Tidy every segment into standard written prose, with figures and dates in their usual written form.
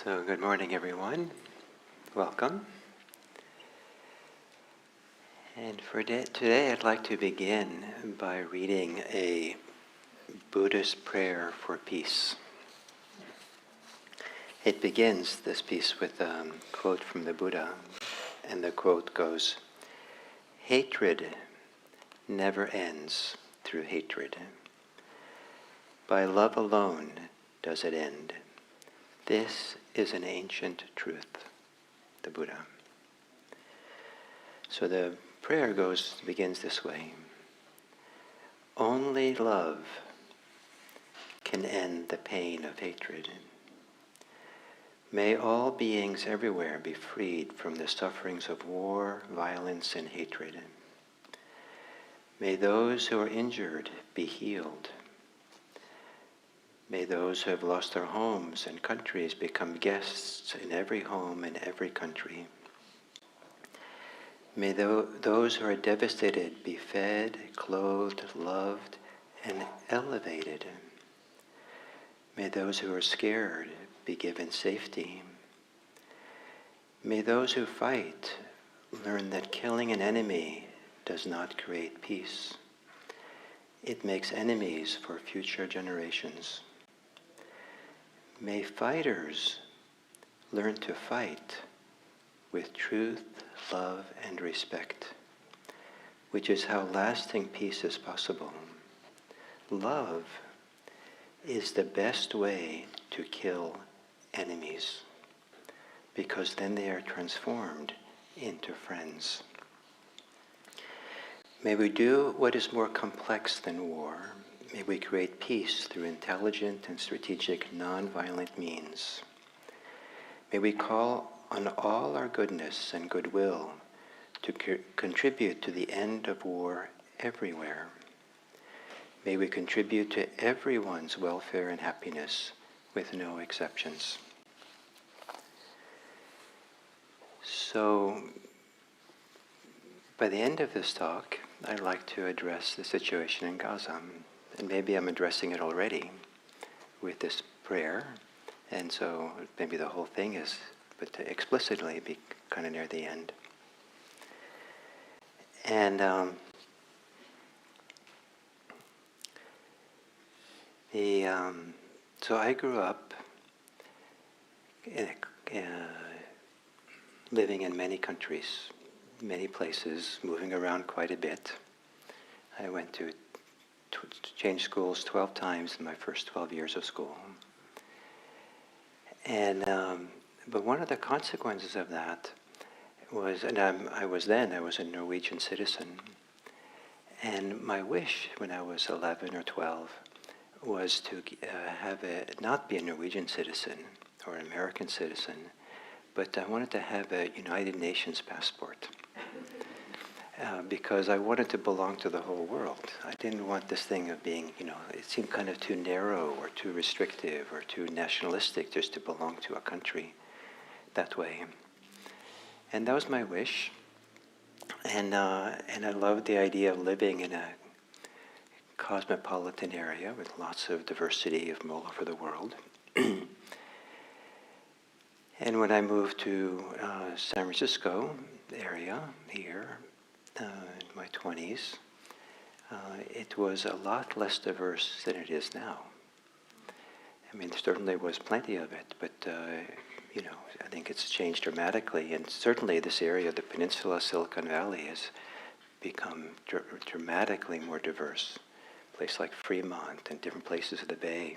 So good morning, everyone. Welcome. And for today, I'd like to begin by reading a Buddhist prayer for peace. It begins, this piece, with a quote from the Buddha, and the quote goes, "Hatred never ends through hatred. By love alone does it end. This is an ancient truth." The Buddha. So the prayer begins this way. Only love can end the pain of hatred. May all beings everywhere be freed from the sufferings of war, violence, and hatred. May those who are injured be healed. May those who have lost their homes and countries become guests in every home and every country. May those who are devastated be fed, clothed, loved, and elevated. May those who are scared be given safety. May those who fight learn that killing an enemy does not create peace. It makes enemies for future generations. May fighters learn to fight with truth, love, and respect, which is how lasting peace is possible. Love is the best way to kill enemies, because then they are transformed into friends. May we do what is more complex than war. May we create peace through intelligent and strategic non-violent means. May we call on all our goodness and goodwill to contribute to the end of war everywhere. May we contribute to everyone's welfare and happiness with no exceptions. So, by the end of this talk, I'd like to address the situation in Gaza. And maybe I'm addressing it already with this prayer. And so maybe the whole thing is, but to explicitly be kind of near the end. And so I grew up living in many countries, many places, moving around quite a bit. I went to change schools 12 times in my first 12 years of school. And but one of the consequences of that was, and I was a Norwegian citizen, and my wish when I was 11 or 12 was to not be a Norwegian citizen or an American citizen, but I wanted to have a United Nations passport. Because I wanted to belong to the whole world. I didn't want this thing of being, it seemed kind of too narrow or too restrictive or too nationalistic just to belong to a country that way. And that was my wish. And I loved the idea of living in a cosmopolitan area with lots of diversity from all over the world. And when I moved to San Francisco area here, in my 20s, it was a lot less diverse than it is now. I mean, there certainly was plenty of it, but, I think it's changed dramatically. And certainly this area, the peninsula, Silicon Valley, has become dramatically more diverse. A place like Fremont and different places of the Bay.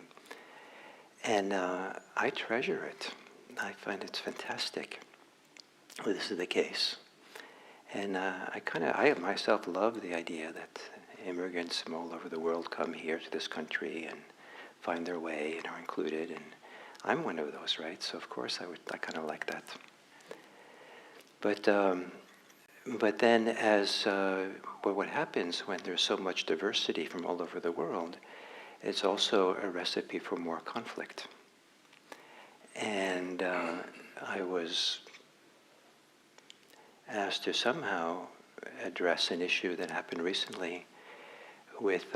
And I treasure it. I find it's fantastic. This is the case. And I myself love the idea that immigrants from all over the world come here to this country and find their way and are included. And I'm one of those, right? So of course I kind of like that. But then what happens when there's so much diversity from all over the world, it's also a recipe for more conflict. And I was asked to somehow address an issue that happened recently with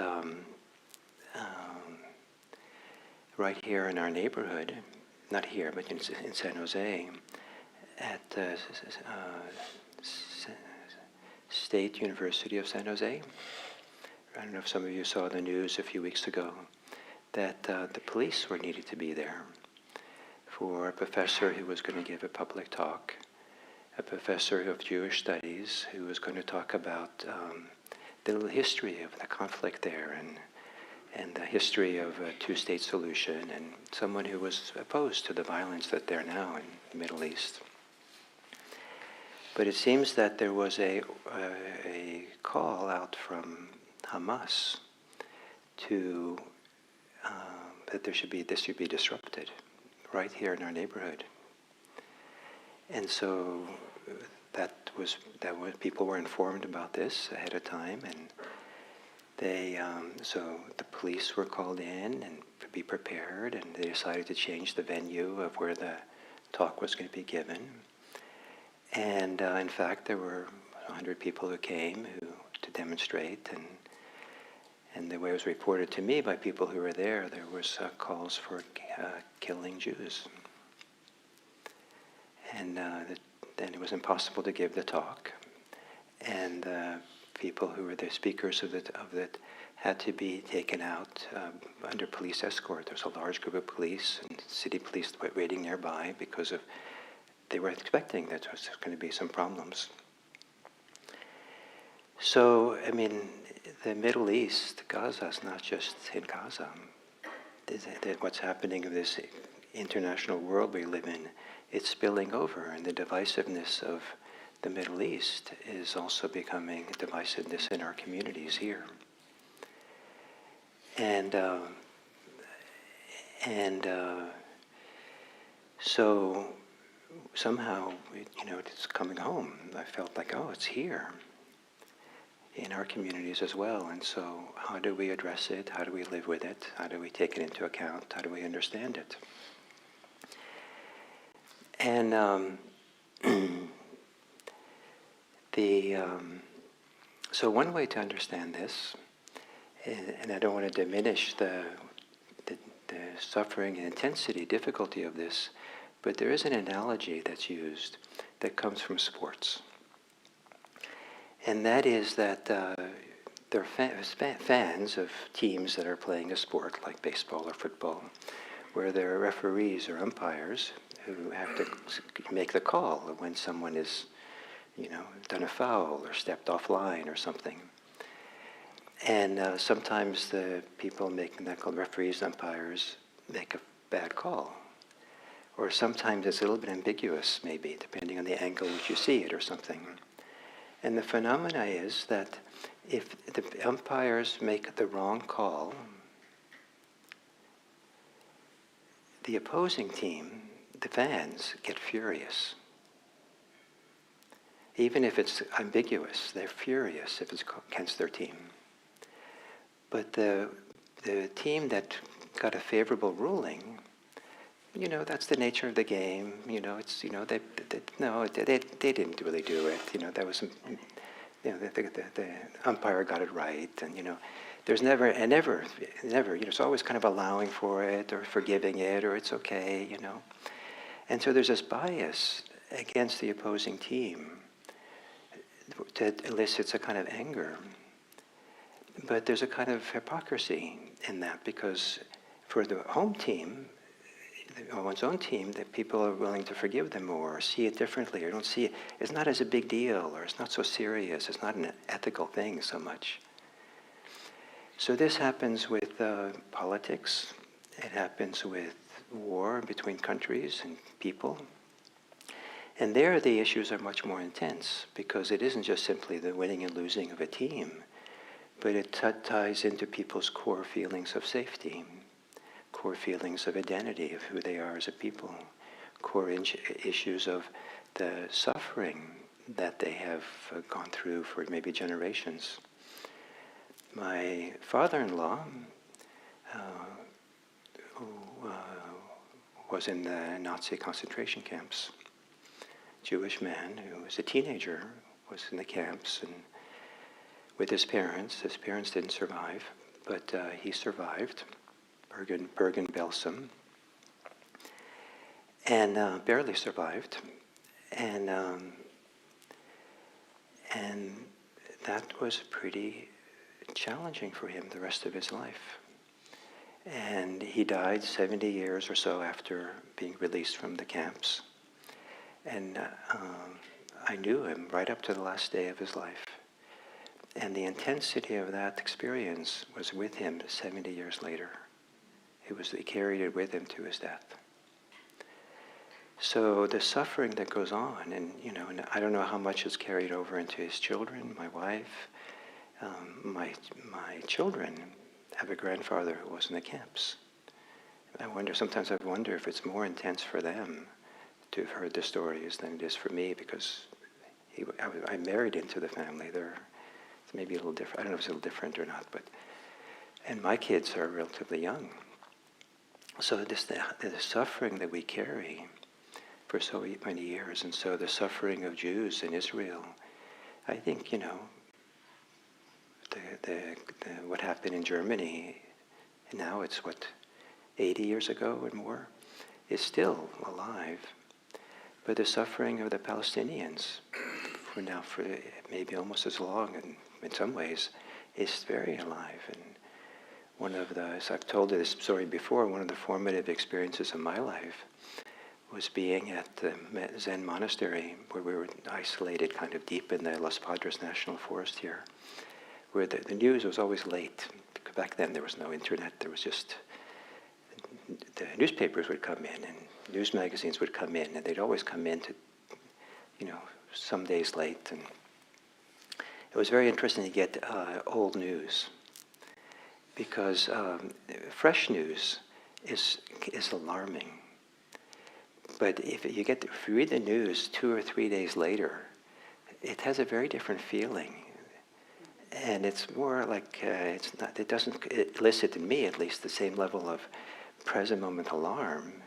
right here in our neighborhood. not here, but in San Jose, at State University of San Jose. I don't know if some of you saw the news a few weeks ago that the police were needed to be there for a professor who was going to give a public talk, a professor of Jewish studies who was going to talk about the little history of the conflict there and the history of a two-state solution, and someone who was opposed to the violence that there now in the Middle East. But it seems that there was a call out from Hamas to that this should be disrupted right here in our neighborhood, and so that was people were informed about this ahead of time, and they so the police were called in and to be prepared, and they decided to change the venue of where the talk was going to be given. And in fact, there were 100 people who came to demonstrate, and the way it was reported to me by people who were there was calls for killing Jews. And then it was impossible to give the talk, and people who were the speakers of it had to be taken out under police escort. There was a large group of police and city police waiting nearby because they were expecting that there was going to be some problems. So, I mean, the Middle East, Gaza is not just in Gaza. What's happening in this international world we live in, it's spilling over, and the divisiveness of the Middle East is also becoming divisiveness in our communities here. And so somehow, it's coming home. I felt like, oh, it's here in our communities as well. And so how do we address it? How do we live with it? How do we take it into account? How do we understand it? And so one way to understand this, and I don't want to diminish the suffering and intensity, difficulty of this, but there is an analogy that's used that comes from sports. And that is that there are fans of teams that are playing a sport like baseball or football, where there are referees or umpires who have to make the call when someone is, done a foul or stepped off line or something. And sometimes the people making that call, referees, umpires, make a bad call. Or sometimes it's a little bit ambiguous, maybe, depending on the angle which you see it or something. And the phenomena is that if the umpires make the wrong call, the opposing team, the fans, get furious. Even if it's ambiguous, they're furious if it's against their team. But the team that got a favorable ruling, that's the nature of the game. They didn't really do it. That was, the umpire got it right, and there's never, it's always kind of allowing for it or forgiving it or it's okay, And so there's this bias against the opposing team that elicits a kind of anger. But there's a kind of hypocrisy in that, because for the home team, one's own team, that people are willing to forgive them more or see it differently or don't see it. It's not as a big deal, or it's not so serious. It's not an ethical thing so much. So this happens with politics. It happens with war between countries and people. And there the issues are much more intense, because it isn't just simply the winning and losing of a team, but it ties into people's core feelings of safety, core feelings of identity, of who they are as a people, core issues of the suffering that they have gone through for maybe generations. My father-in-law, who was in the Nazi concentration camps, Jewish man who was a teenager, was in the camps, and with his parents. His parents didn't survive, but he survived, Bergen-Belsen. and barely survived. And that was pretty challenging for him the rest of his life. And he died 70 years or so after being released from the camps. And I knew him right up to the last day of his life. And the intensity of that experience was with him 70 years later. He carried it with him to his death. So the suffering that goes on, and I don't know how much is carried over into his children, my wife, my children have a grandfather who was in the camps. Sometimes I wonder if it's more intense for them to have heard the stories than it is for me, because I married into the family. It's maybe a little different. I don't know if it's a little different or not, and my kids are relatively young. So the suffering that we carry for so many years, and so the suffering of Jews in Israel, I think, what happened in Germany, now it's 80 years ago and more, is still alive. But the suffering of the Palestinians, for maybe almost as long, and in some ways, is very alive. And as I've told this story before, one of the formative experiences of my life was being at the Zen monastery, where we were isolated kind of deep in the Los Padres National Forest here, where the news was always late. Back then there was no internet, there was just, the newspapers would come in and news magazines would come in, and they'd always come in to, some days late. And it was very interesting to get old news, because fresh news is alarming. But if you read the news 2 or 3 days later, it has a very different feeling. And it's more like, it doesn't elicit in me, at least, the same level of present moment alarm.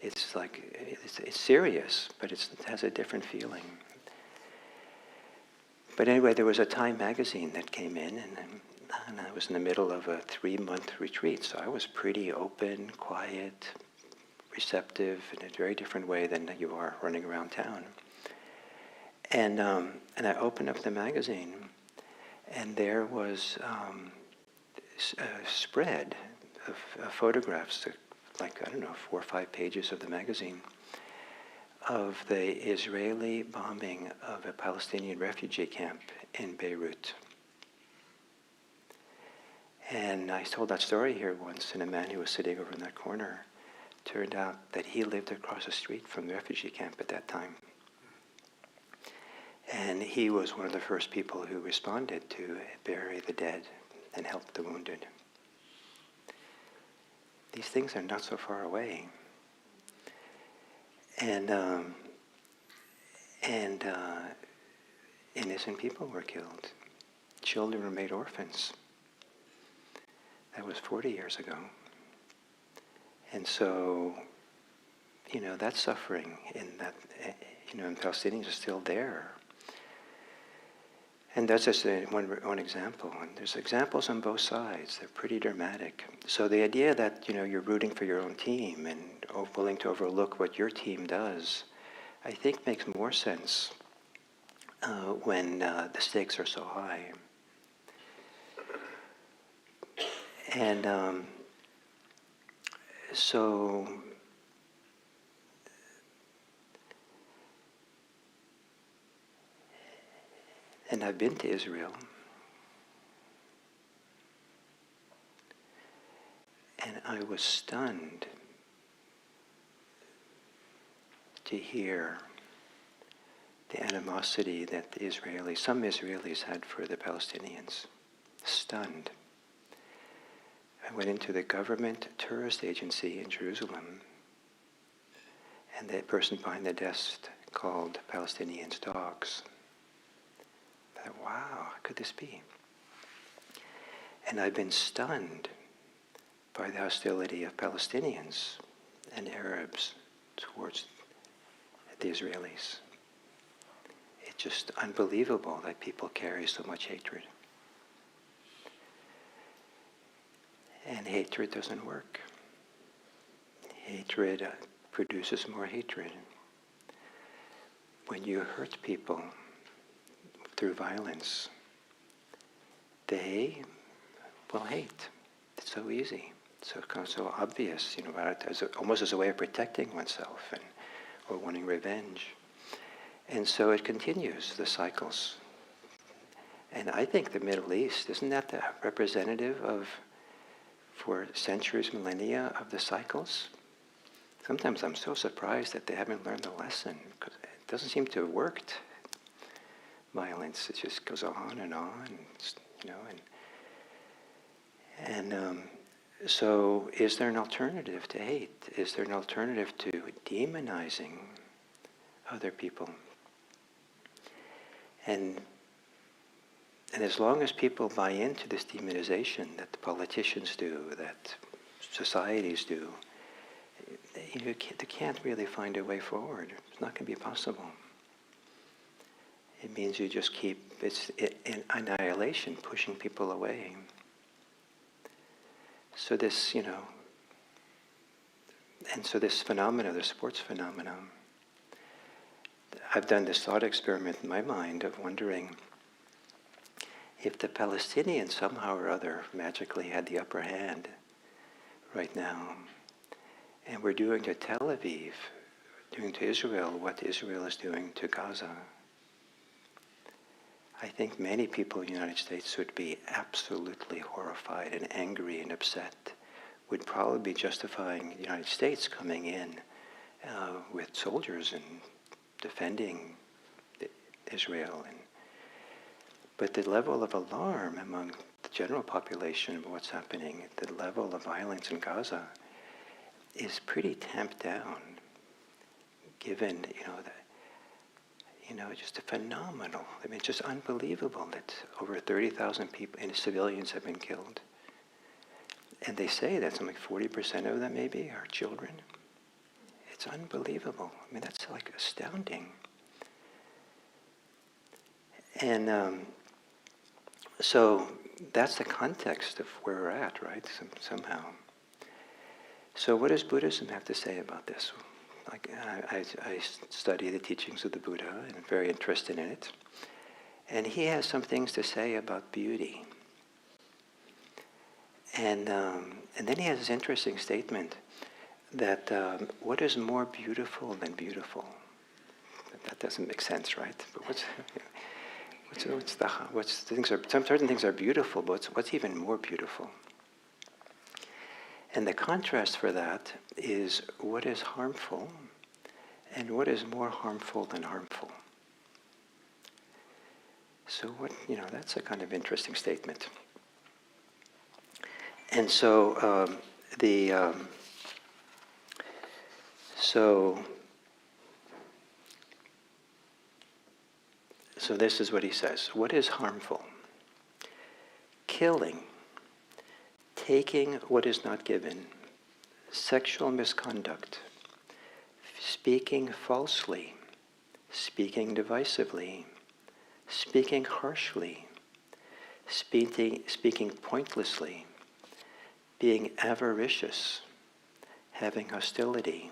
It's like, it's serious, but it has a different feeling. But anyway, there was a Time magazine that came in, and I was in the middle of a 3-month retreat, so I was pretty open, quiet, receptive in a very different way than you are running around town. And I opened up the magazine, and there was a spread of photographs, like, 4 or 5 pages of the magazine, of the Israeli bombing of a Palestinian refugee camp in Beirut. And I told that story here once, and a man who was sitting over in that corner turned out that he lived across the street from the refugee camp at that time. And he was one of the first people who responded to bury the dead and help the wounded. These things are not so far away. And innocent people were killed. Children were made orphans. That was 40 years ago. And so, that suffering in Palestinians is still there. And that's just one example. And there's examples on both sides. They're pretty dramatic. So the idea that, you're rooting for your own team and willing to overlook what your team does, I think makes more sense when the stakes are so high. And and I've been to Israel, and I was stunned to hear the animosity that some Israelis had for the Palestinians. Stunned. I went into the government tourist agency in Jerusalem, and the person behind the desk called Palestinians dogs. I thought, wow, how could this be? And I've been stunned by the hostility of Palestinians and Arabs towards the Israelis. It's just unbelievable that people carry so much hatred. And hatred doesn't work. Hatred produces more hatred. When you hurt people through violence, they will hate. It's so easy, so obvious, almost as a way of protecting oneself or wanting revenge. And so it continues, the cycles. And I think the Middle East, isn't that the representative for centuries, millennia, of the cycles? Sometimes I'm so surprised that they haven't learned the lesson, because it doesn't seem to have worked. Violence, it just goes on and on, so is there an alternative to hate? Is there an alternative to demonizing other people? And as long as people buy into this demonization that the politicians do, that societies do, they can't really find a way forward. It's not going to be possible. It means you just keep, it's in annihilation, pushing people away. So this, and so this phenomena, the sports phenomenon, I've done this thought experiment in my mind of wondering if the Palestinians somehow or other magically had the upper hand right now, and we're doing to Tel Aviv, doing to Israel what Israel is doing to Gaza, I think many people in the United States would be absolutely horrified and angry and upset, would probably be justifying the United States coming in with soldiers and defending Israel. But the level of alarm among the general population of what's happening, the level of violence in Gaza, is pretty tamped down, given, just a phenomenal. I mean, it's just unbelievable that over 30,000 people and civilians have been killed. And they say that something like 40% of them maybe are children. It's unbelievable. I mean, that's like astounding. And so that's the context of where we're at, right? Somehow. So what does Buddhism have to say about this? Like I study the teachings of the Buddha and I'm very interested in it. And he has some things to say about beauty. And then he has this interesting statement that what is more beautiful than beautiful? That doesn't make sense, right? But some certain things are beautiful, but what's even more beautiful? And the contrast for that is what is harmful and what is more harmful than harmful. So that's a kind of interesting statement. And so so this is what he says. What is harmful? Killing, taking what is not given, sexual misconduct, speaking falsely, speaking divisively, speaking harshly, speaking pointlessly, being avaricious, having hostility.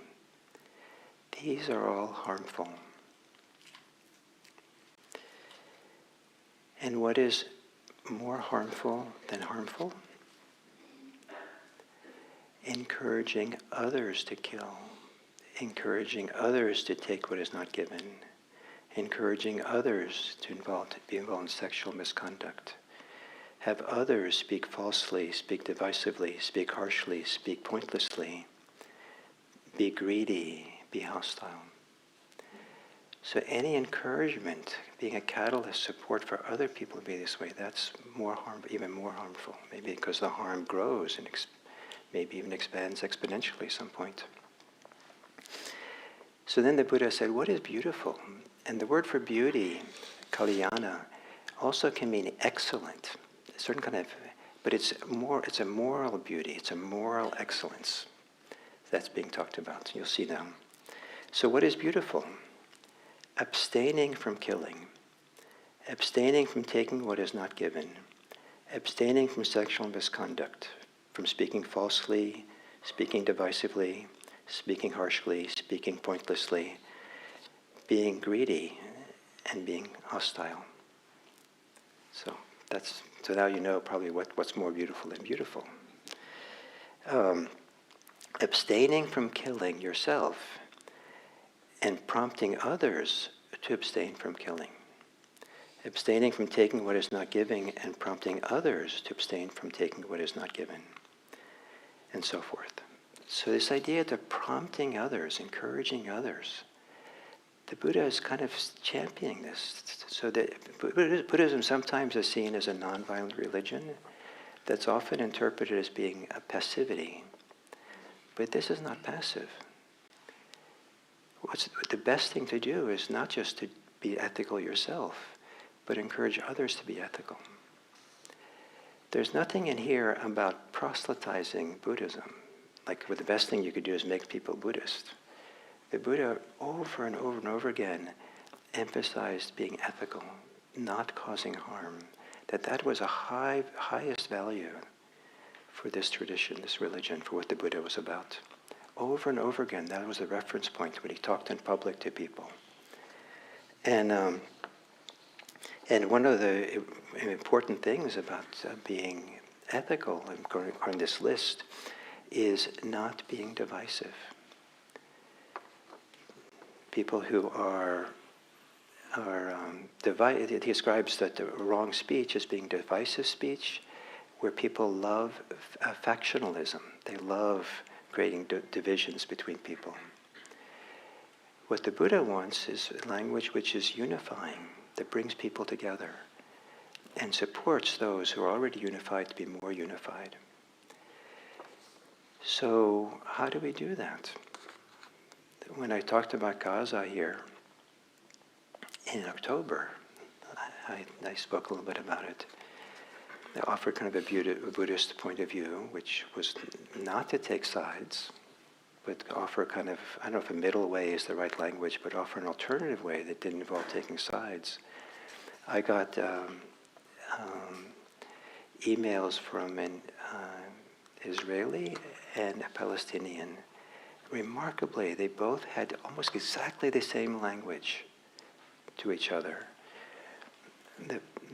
These are all harmful. And what is more harmful than harmful? Encouraging others to kill, encouraging others to take what is not given, encouraging others to be involved in sexual misconduct, have others speak falsely, speak divisively, speak harshly, speak pointlessly, be greedy, be hostile. So any encouragement, being a catalyst, support for other people to be this way, that's even more harmful, maybe because the harm grows and maybe even expands exponentially at some point. So then the Buddha said, what is beautiful? And the word for beauty, kalyana, also can mean excellent, a certain kind of, but it's a moral beauty, it's a moral excellence that's being talked about. You'll see now. So what is beautiful? Abstaining from killing, abstaining from taking what is not given, abstaining from sexual misconduct, from speaking falsely, speaking divisively, speaking harshly, speaking pointlessly, being greedy, and being hostile. So now you know probably what's more beautiful than beautiful. Abstaining from killing yourself and prompting others to abstain from killing. Abstaining from taking what is not giving and prompting others to abstain from taking what is not given, and so forth. So this idea of prompting others, encouraging others, the Buddha is kind of championing this. So that Buddhism sometimes is seen as a nonviolent religion that's often interpreted as being a passivity. But this is not passive. The best thing to do is not just to be ethical yourself, but encourage others to be ethical. There's nothing in here about proselytizing Buddhism. Like the best thing you could do is make people Buddhist. The Buddha over and over and over again emphasized being ethical, not causing harm, that was a highest value for this tradition, this religion, for what the Buddha was about. Over and over again, that was the reference point when he talked in public to people. And one of the important things about being ethical, and going on this list, is not being divisive. People who are divided, he describes that the wrong speech as being divisive speech, where people love factionalism. They love creating divisions between people. What the Buddha wants is a language which is unifying, that brings people together and supports those who are already unified to be more unified. So how do we do that? When I talked about Gaza here in October, I spoke a little bit about it. I offered kind of a Buddhist point of view, which was not to take sides, but offer kind of, I don't know if a middle way is the right language, but offer an alternative way that didn't involve taking sides. I got emails from an Israeli and a Palestinian. Remarkably, they both had almost exactly the same language to each other.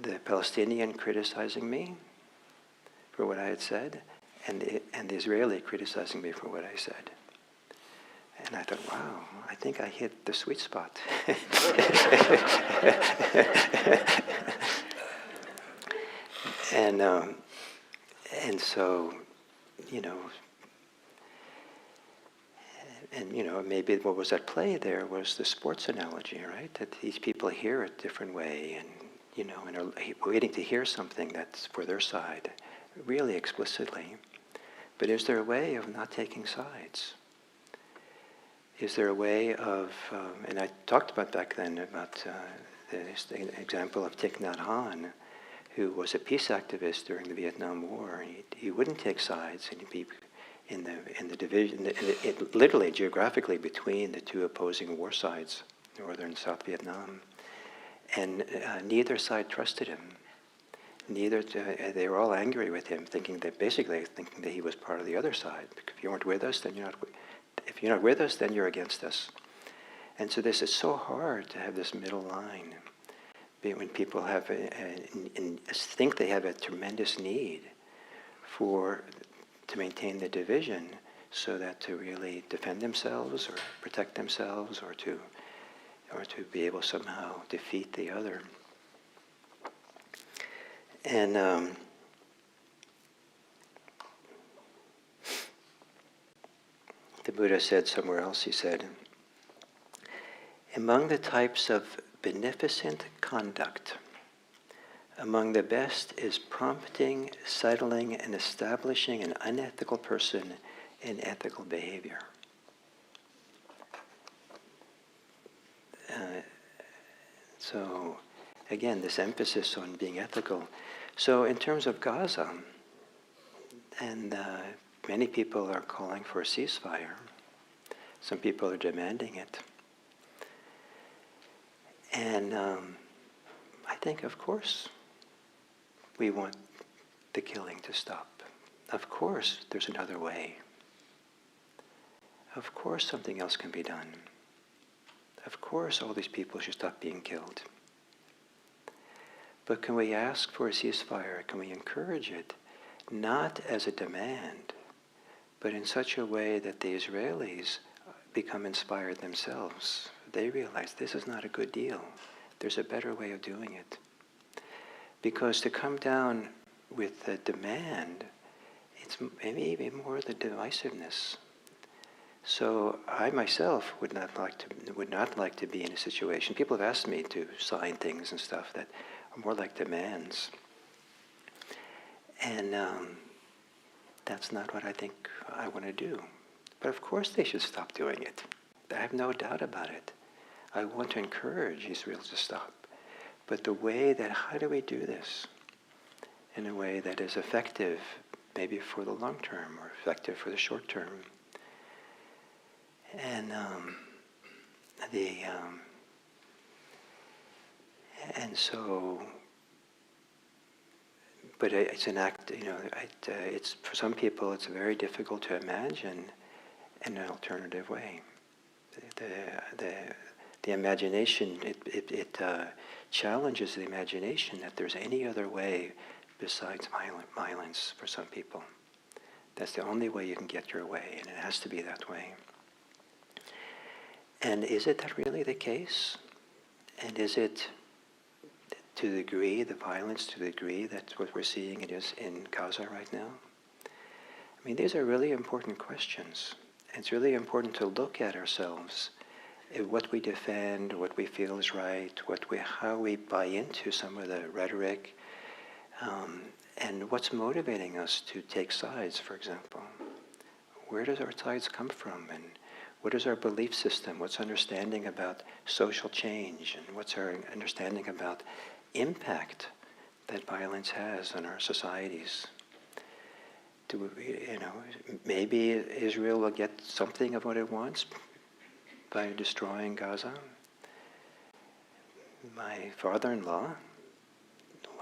The Palestinian criticizing me for what I had said, and the Israeli criticizing me for what I said. And I thought, wow, I think I hit the sweet spot. And so, maybe what was at play there was the sports analogy, right? That these people hear it a different way, and and are waiting to hear something that's for their side, really explicitly. But is there a way of not taking sides? Is there a way of, and I talked about back then about the example of Thich Nhat Hanh, who was a peace activist during the Vietnam War. He wouldn't take sides, and he'd be in the division, literally geographically between the two opposing war sides, Northern and South Vietnam. And neither side trusted him. They were all angry with him, thinking that he was part of the other side. If you weren't with us, then you're not. If you're not with us, then you're against us. And so this is so hard to have this middle line. When people have think they have a tremendous need to maintain the division, so that to really defend themselves or protect themselves or to be able somehow defeat the other. And the Buddha said somewhere else, he said, among the types of beneficent conduct, among the best is prompting, settling, and establishing an unethical person in ethical behavior. So, again, this emphasis on being ethical. So in terms of Gaza, and many people are calling for a ceasefire. Some people are demanding it. And I think, of course, we want the killing to stop. Of course, there's another way. Of course something else can be done. Of course all these people should stop being killed. But can we ask for a ceasefire? Can we encourage it? Not as a demand, but in such a way that the Israelis become inspired themselves. They realize this is not a good deal. There's a better way of doing it. Because to come down with a demand, it's maybe even more the divisiveness. So I myself would not like to be in a situation. People have asked me to sign things and stuff that are more like demands. And that's not what I think I want to do. But of course they should stop doing it. I have no doubt about it. I want to encourage Israel to stop. But the way that, how do we do this in a way that is effective, maybe for the long term or effective for the short term? And but it's an act. It's for some people. It's very difficult to imagine in an alternative way. The imagination. It challenges the imagination that there's any other way besides violence for some people. That's the only way you can get your way, and it has to be that way. And is it that really the case? And is it to the degree, the violence to the degree that's what we're seeing it is in Gaza right now? I mean, these are really important questions. It's really important to look at ourselves, at what we defend, what we feel is right, how we buy into some of the rhetoric, and what's motivating us to take sides, for example. Where does our sides come from? And what is our belief system? What's understanding about social change? And what's our understanding about impact that violence has on our societies? Maybe Israel will get something of what it wants by destroying Gaza. My father-in-law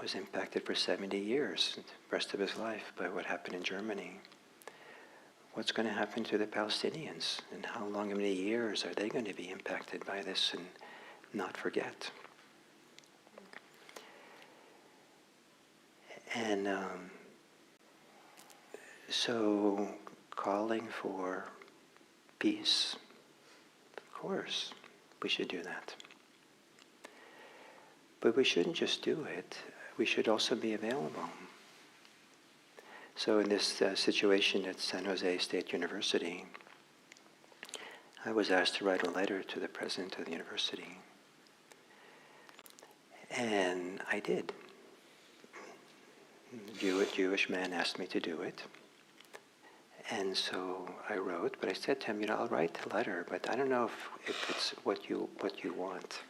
was impacted for 70 years, the rest of his life, by what happened in Germany. What's going to happen to the Palestinians? And how many years are they going to be impacted by this and not forget? And so calling for peace, of course, we should do that. But we shouldn't just do it. We should also be available. So in this situation at San Jose State University, I was asked to write a letter to the president of the university. And I did. A Jewish man asked me to do it. And so I wrote, but I said to him, I'll write the letter, but I don't know if it's what you want.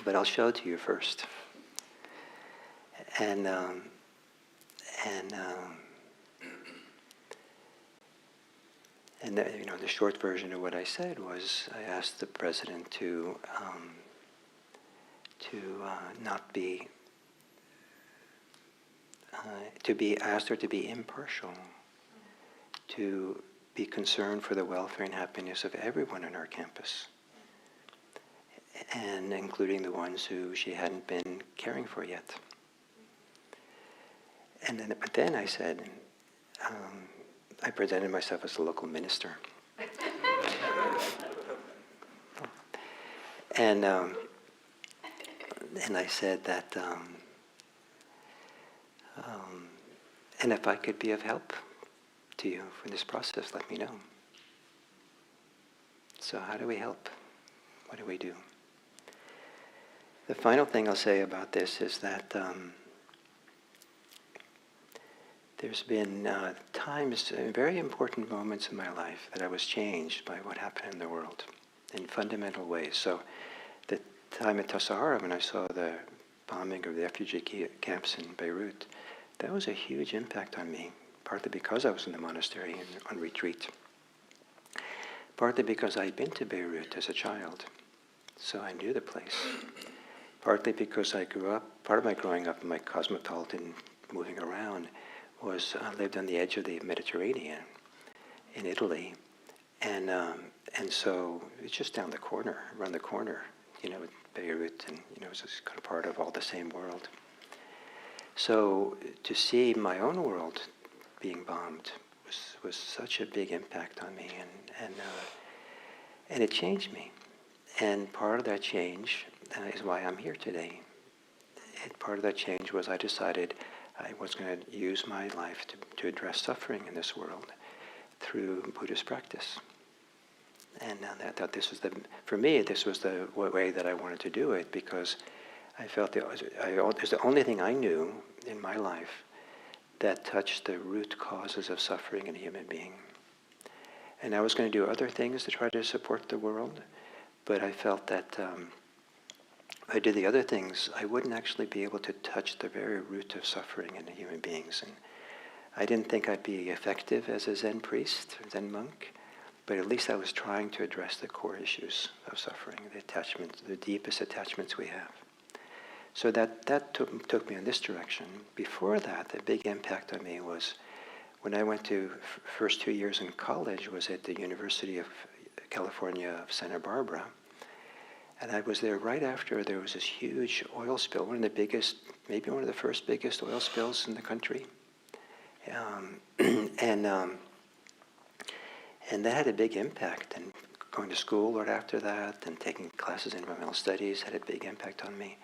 But I'll show it to you first. And the short version of what I said was, I asked the president to asked her to be impartial, to be concerned for the welfare and happiness of everyone on our campus, and including the ones who she hadn't been caring for yet. But then I said, I presented myself as a local minister. And I said that, and if I could be of help to you for this process, let me know. So how do we help? What do we do? The final thing I'll say about this is that there's been times, very important moments in my life that I was changed by what happened in the world in fundamental ways. So the time at Tassajara, when I saw the bombing of the refugee camps in Beirut, that was a huge impact on me, partly because I was in the monastery and on retreat, partly because I had been to Beirut as a child, so I knew the place, partly because I grew up, part of my growing up in my cosmopolitan moving around was I lived on the edge of the Mediterranean, in Italy, and so it's just down the corner, around the corner, Beirut, and it's just kind of part of all the same world. So to see my own world being bombed was such a big impact on me, and it changed me. And part of that change is why I'm here today. And part of that change was I decided I was going to use my life to address suffering in this world through Buddhist practice. And I thought for me, this was the way that I wanted to do it, because I felt it was the only thing I knew in my life that touched the root causes of suffering in a human being. And I was going to do other things to try to support the world, but I felt that if I did the other things, I wouldn't actually be able to touch the very root of suffering in human beings. And I didn't think I'd be effective as a Zen priest, or Zen monk, but at least I was trying to address the core issues of suffering, the attachments, the deepest attachments we have. So that took me in this direction. Before that, the big impact on me was when I went to first 2 years in college was at the University of California of Santa Barbara. And I was there right after there was this huge oil spill, one of the biggest, maybe one of the first biggest oil spills in the country. And that had a big impact. And going to school right after that and taking classes in environmental studies had a big impact on me.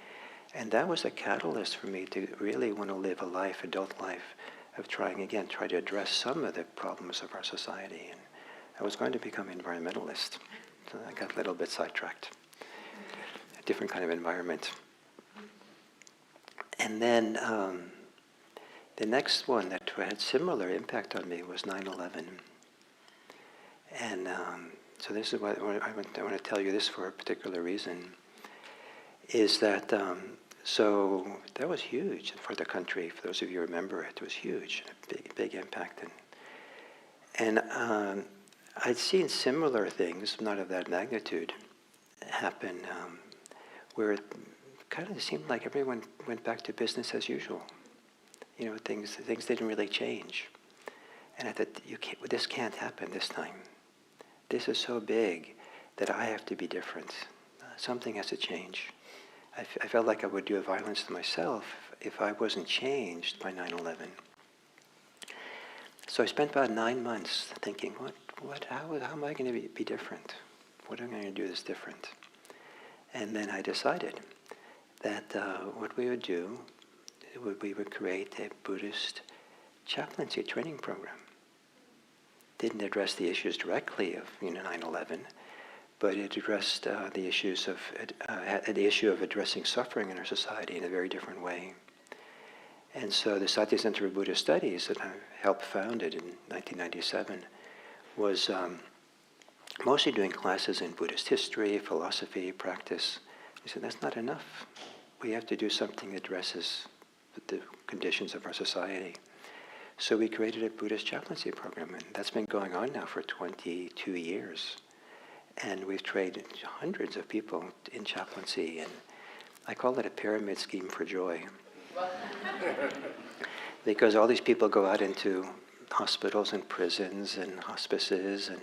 And that was a catalyst for me to really want to live a life, adult life, of try to address some of the problems of our society. And I was going to become an environmentalist. So I got a little bit sidetracked. A different kind of environment. And then the next one that had similar impact on me was 9/11. And so this is what I want to tell you this for a particular reason, is that so that was huge for the country. For those of you who remember it, it was huge, a big impact. And I'd seen similar things, not of that magnitude, happen where it kind of seemed like everyone went back to business as usual. Things didn't really change. And I thought, this can't happen this time. This is so big that I have to be different. Something has to change. I felt like I would do a violence to myself if I wasn't changed by 9/11. So I spent about 9 months thinking, how am I going to be different? What am I going to do that's different? And then I decided that what we would do, we would create a Buddhist chaplaincy training program. Didn't address the issues directly of 9/11, but it addressed the issue of addressing suffering in our society in a very different way. And so the Satya Center for Buddhist Studies that I helped founded in 1997 was mostly doing classes in Buddhist history, philosophy, practice. He said, that's not enough. We have to do something that addresses the conditions of our society. So we created a Buddhist chaplaincy program, and that's been going on now for 22 years. And we've trained hundreds of people in chaplaincy, and I call it a pyramid scheme for joy. Because all these people go out into hospitals and prisons and hospices and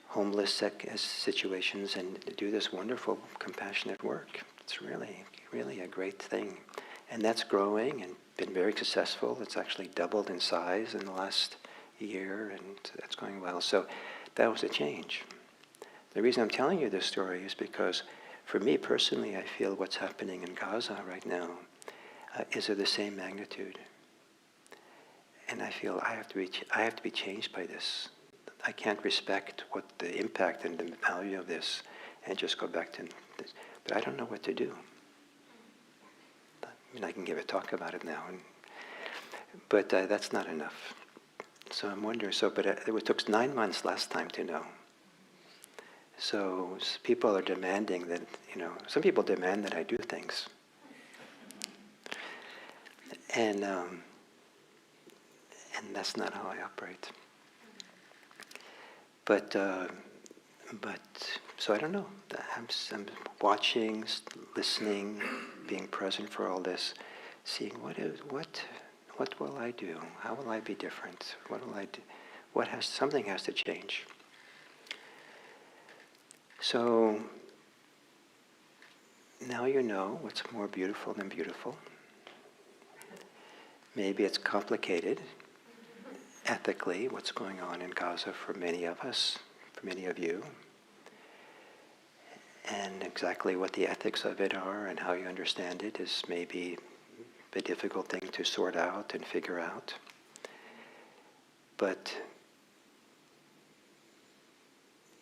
homeless situations and do this wonderful, compassionate work. It's really, really a great thing. And that's growing and been very successful. It's actually doubled in size in the last year, and that's going well. So that was a change. The reason I'm telling you this story is because for me personally, I feel what's happening in Gaza right now is of the same magnitude. And I feel I have to be changed by this. I can't respect what the impact and the value of this and just go back to this. But I don't know what to do. I can give a talk about it now, but that's not enough. So I'm wondering, but it took 9 months last time to know. So people are demanding that, some people demand that I do things. And that's not how I operate. But so I don't know. I'm watching, listening, being present for all this, seeing what will I do? How will I be different? What will I do? something has to change. So now you know what's more beautiful than beautiful. Maybe it's complicated ethically, what's going on in Gaza for many of us, for many of you, and exactly what the ethics of it are and how you understand it is maybe a difficult thing to sort out and figure out. But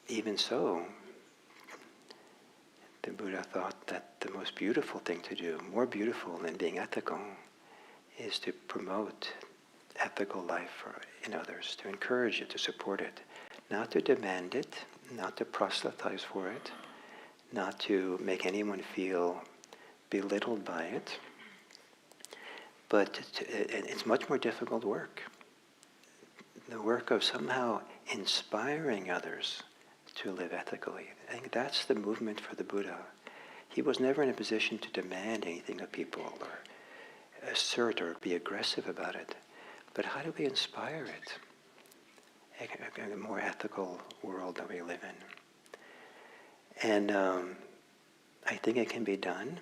even so, the Buddha thought that the most beautiful thing to do, more beautiful than being ethical, is to promote ethical life in others, to encourage it, to support it, not to demand it, not to proselytize for it, not to make anyone feel belittled by it, but it's much more difficult work. The work of somehow inspiring others to live ethically. I think that's the movement for the Buddha. He was never in a position to demand anything of people or assert or be aggressive about it. But how do we inspire it? A more ethical world that we live in. And I think it can be done,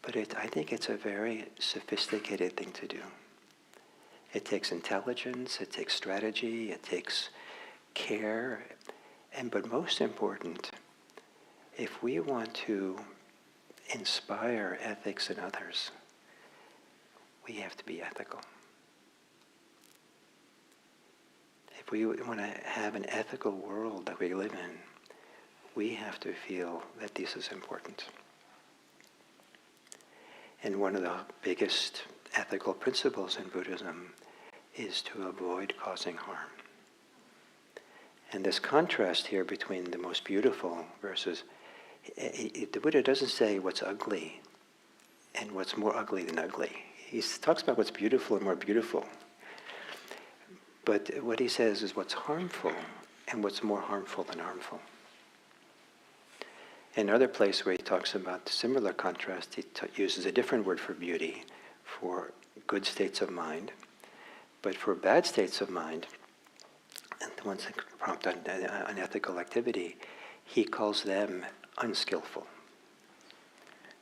but I think it's a very sophisticated thing to do. It takes intelligence, it takes strategy, it takes care, but most important, if we want to inspire ethics in others, we have to be ethical. If we want to have an ethical world that we live in, we have to feel that this is important. And one of the biggest ethical principles in Buddhism is to avoid causing harm. And this contrast here between the most beautiful versus, the Buddha doesn't say what's ugly and what's more ugly than ugly. He talks about what's beautiful and more beautiful. But what he says is what's harmful and what's more harmful than harmful. In another place where he talks about similar contrast, he uses a different word for beauty, for good states of mind. But for bad states of mind, and the ones that prompt unethical activity, he calls them unskillful.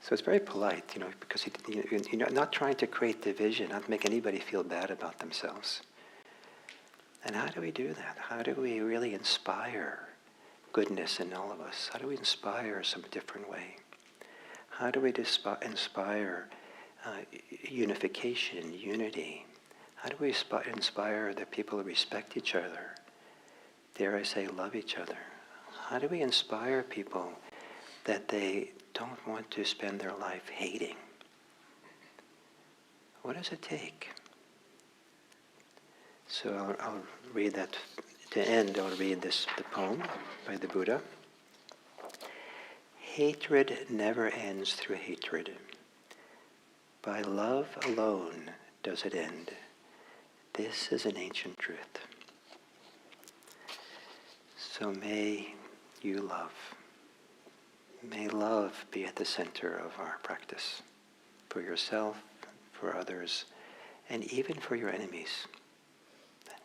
So it's very polite, because you're not trying to create division, not make anybody feel bad about themselves. And how do we do that? How do we really inspire goodness in all of us? How do we inspire some different way? How do we inspire unification, unity? How do we inspire that people respect each other? Dare I say, love each other? How do we inspire people that they don't want to spend their life hating? What does it take? So I'll read that. To end, I'll read the poem by the Buddha. Hatred never ends through hatred. By love alone does it end. This is an ancient truth. So may you love. May love be at the center of our practice, for yourself, for others, and even for your enemies.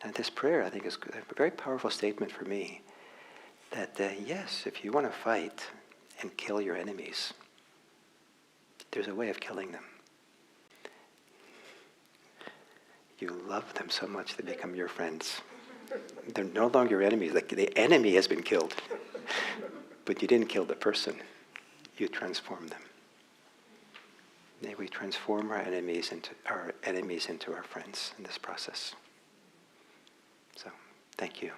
And this prayer, I think, is a very powerful statement for me, that yes, if you want to fight and kill your enemies, there's a way of killing them. You love them so much they become your friends. They're no longer your enemies. Like the enemy has been killed, but you didn't kill the person. You transformed them. May we transform our enemies into our friends in this process. So, thank you.